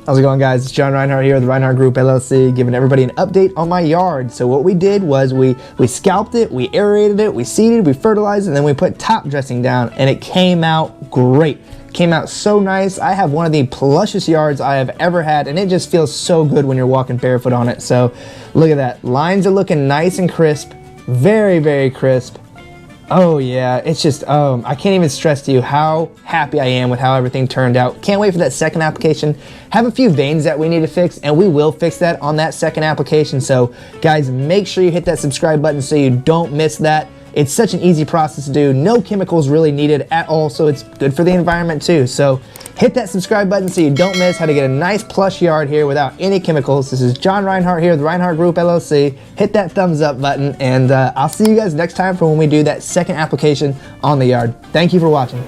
How's it going, guys? It's John Reinhardt here with the Reinhardt Group LLC, giving everybody an update on my yard. So what we did was we scalped it, we aerated it, we seeded, we fertilized, and then we put top dressing down, and it came out great. Came out so nice. I have one of the plushest yards I have ever had, and it just feels so good when you're walking barefoot on it. So look at that. Lines are looking nice and crisp, very, very crisp. Oh yeah, it's just, I can't even stress to you how happy I am with how everything turned out. Can't wait for that second application. Have a few veins that we need to fix, and we will fix that on that second application. So guys, make sure you hit that subscribe button so you don't miss that. It's such an easy process to do. No chemicals really needed at all, so it's good for the environment too. So hit that subscribe button so you don't miss how to get a nice plush yard here without any chemicals. This is John Reinhardt here with the Reinhardt Group LLC. Hit that thumbs up button, and I'll see you guys next time for when we do that second application on the yard. Thank you for watching.